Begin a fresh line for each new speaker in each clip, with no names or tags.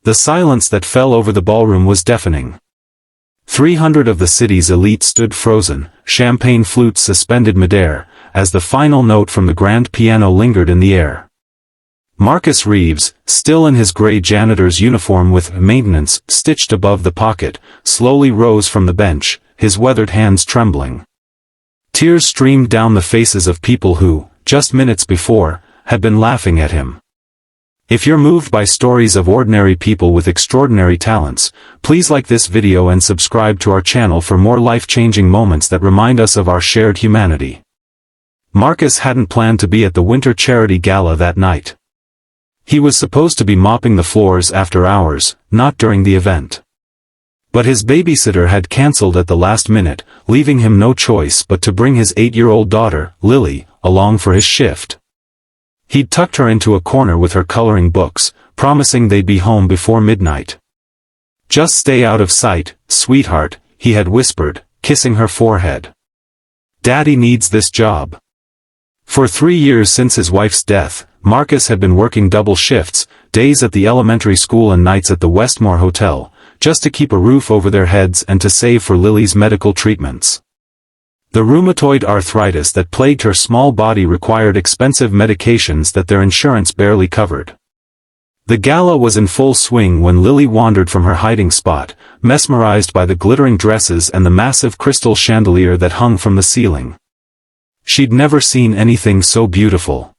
The silence that fell over the ballroom was deafening. 300 of the city's elite stood frozen, champagne flutes suspended midair, as the final note from the grand piano lingered in the air. Marcus Reeves, still in his gray janitor's uniform with maintenance stitched above the pocket, slowly rose from the bench, his weathered hands trembling. Tears streamed down the faces of people who, just minutes before, had been laughing at him. If you're moved by stories of ordinary people with extraordinary talents, please like this video and subscribe to our channel for more life-changing moments that remind us of our shared humanity. Marcus hadn't planned to be at the winter charity gala that night. He was supposed to be mopping the floors after hours, not during the event. But his babysitter had cancelled at the last minute, leaving him no choice but to bring his 8-year-old daughter, Lily, along for his shift. He'd tucked her into a corner with her coloring books, promising they'd be home before midnight. "Just stay out of sight, sweetheart," he had whispered, kissing her forehead. "Daddy needs this job." For 3 years since his wife's death, Marcus had been working double shifts, days at the elementary school and nights at the Westmore Hotel, just to keep a roof over their heads and to save for Lily's medical treatments. The rheumatoid arthritis that plagued her small body required expensive medications that their insurance barely covered. The gala was in full swing when Lily wandered from her hiding spot, mesmerized by the glittering dresses and the massive crystal chandelier that hung from the ceiling. She'd never seen anything so beautiful.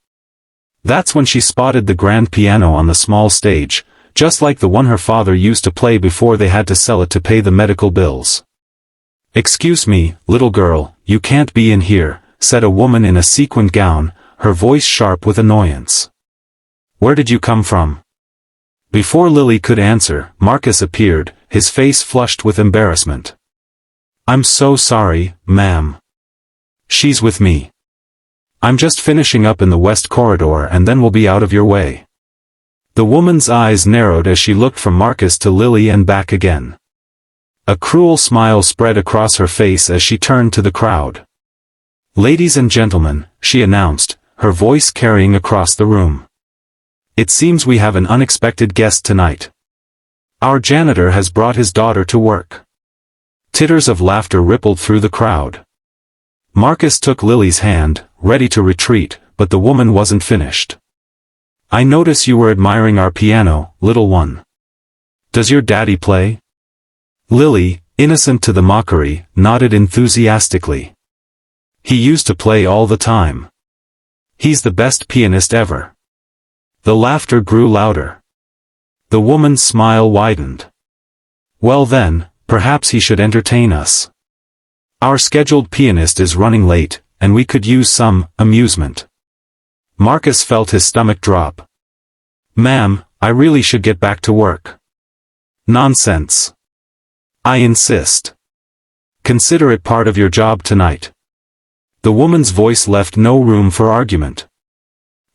That's when she spotted the grand piano on the small stage, just like the one her father used to play before they had to sell it to pay the medical bills. "Excuse me, little girl, you can't be in here," said a woman in a sequined gown, her voice sharp with annoyance. "Where did you come from?" Before Lily could answer, Marcus appeared, his face flushed with embarrassment. "I'm so sorry, ma'am. She's with me. I'm just finishing up in the west corridor and then we'll be out of your way." The woman's eyes narrowed as she looked from Marcus to Lily and back again. A cruel smile spread across her face as she turned to the crowd. "Ladies and gentlemen," she announced, her voice carrying across the room. "It seems we have an unexpected guest tonight. Our janitor has brought his daughter to work." Titters of laughter rippled through the crowd. Marcus took Lily's hand, ready to retreat, but the woman wasn't finished. "I notice you were admiring our piano, little one. Does your daddy play?" Lily, innocent to the mockery, nodded enthusiastically. "He used to play all the time. He's the best pianist ever." The laughter grew louder. The woman's smile widened. "Well then, perhaps he should entertain us. Our scheduled pianist is running late, and we could use some amusement." Marcus felt his stomach drop. "Ma'am, I really should get back to work." "Nonsense. I insist. Consider it part of your job tonight." The woman's voice left no room for argument.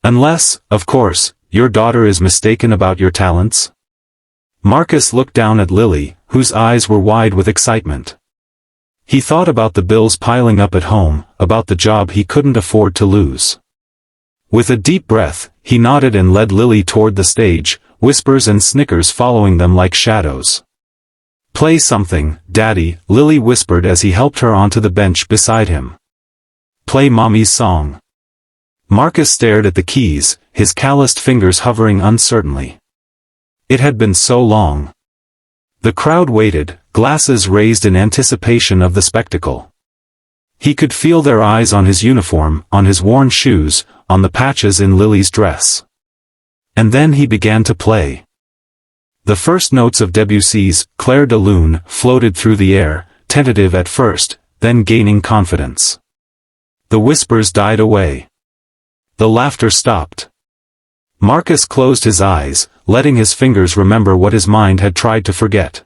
"Unless, of course, your daughter is mistaken about your talents?" Marcus looked down at Lily, whose eyes were wide with excitement. He thought about the bills piling up at home, about the job he couldn't afford to lose. With a deep breath, he nodded and led Lily toward the stage, whispers and snickers following them like shadows. "Play something, Daddy," Lily whispered as he helped her onto the bench beside him. "Play Mommy's song." Marcus stared at the keys, his calloused fingers hovering uncertainly. It had been so long. The crowd waited, glasses raised in anticipation of the spectacle. He could feel their eyes on his uniform, on his worn shoes, on the patches in Lily's dress. And then he began to play. The first notes of Debussy's Clair de Lune floated through the air, tentative at first, then gaining confidence. The whispers died away. The laughter stopped. Marcus closed his eyes, letting his fingers remember what his mind had tried to forget.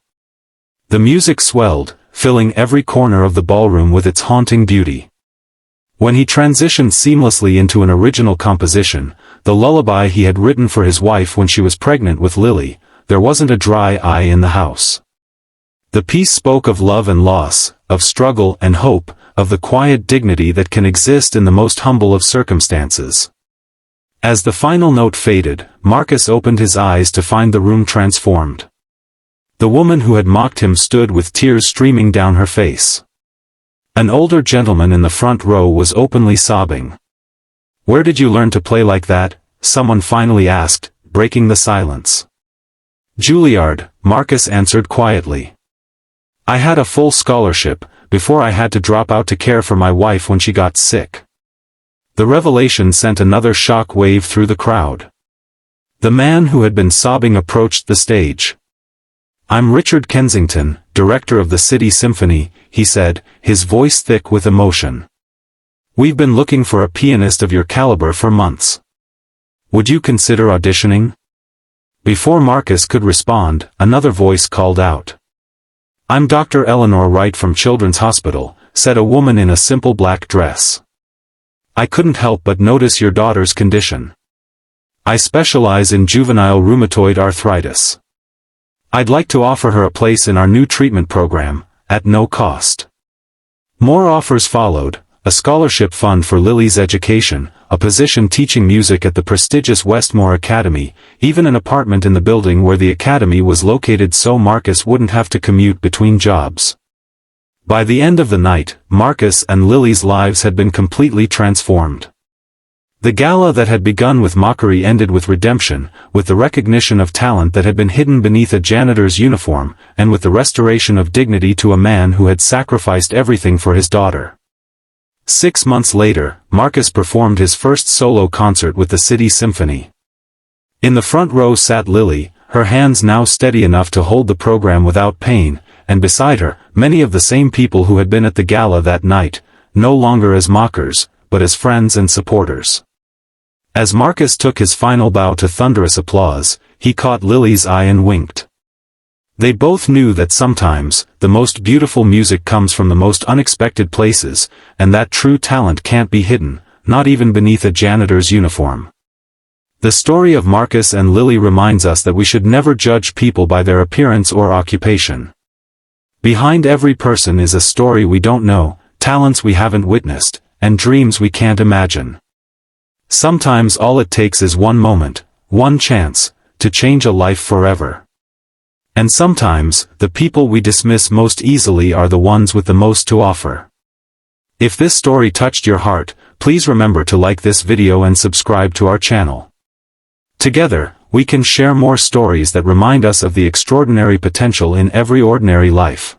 The music swelled, filling every corner of the ballroom with its haunting beauty. When he transitioned seamlessly into an original composition, the lullaby he had written for his wife when she was pregnant with Lily, there wasn't a dry eye in the house. The piece spoke of love and loss, of struggle and hope, of the quiet dignity that can exist in the most humble of circumstances. As the final note faded, Marcus opened his eyes to find the room transformed. The woman who had mocked him stood with tears streaming down her face. An older gentleman in the front row was openly sobbing. "Where did you learn to play like that?" someone finally asked, breaking the silence. "Juilliard," Marcus answered quietly. "I had a full scholarship, before I had to drop out to care for my wife when she got sick." The revelation sent another shock wave through the crowd. The man who had been sobbing approached the stage. "I'm Richard Kensington, director of the City Symphony," he said, his voice thick with emotion. "We've been looking for a pianist of your caliber for months. Would you consider auditioning?" Before Marcus could respond, another voice called out. "I'm Dr. Eleanor Wright from Children's Hospital," said a woman in a simple black dress. "I couldn't help but notice your daughter's condition. I specialize in juvenile rheumatoid arthritis. I'd like to offer her a place in our new treatment program, at no cost." More offers followed: a scholarship fund for Lily's education, a position teaching music at the prestigious Westmore Academy, even an apartment in the building where the academy was located so Marcus wouldn't have to commute between jobs. By the end of the night, Marcus and Lily's lives had been completely transformed. The gala that had begun with mockery ended with redemption, with the recognition of talent that had been hidden beneath a janitor's uniform, and with the restoration of dignity to a man who had sacrificed everything for his daughter. 6 months later, Marcus performed his first solo concert with the City Symphony. In the front row sat Lily, her hands now steady enough to hold the program without pain, and beside her, many of the same people who had been at the gala that night, no longer as mockers, but as friends and supporters. As Marcus took his final bow to thunderous applause, he caught Lily's eye and winked. They both knew that sometimes, the most beautiful music comes from the most unexpected places, and that true talent can't be hidden, not even beneath a janitor's uniform. The story of Marcus and Lily reminds us that we should never judge people by their appearance or occupation. Behind every person is a story we don't know, talents we haven't witnessed, and dreams we can't imagine. Sometimes all it takes is one moment, one chance, to change a life forever. And sometimes, the people we dismiss most easily are the ones with the most to offer. If this story touched your heart, please remember to like this video and subscribe to our channel. Together, we can share more stories that remind us of the extraordinary potential in every ordinary life.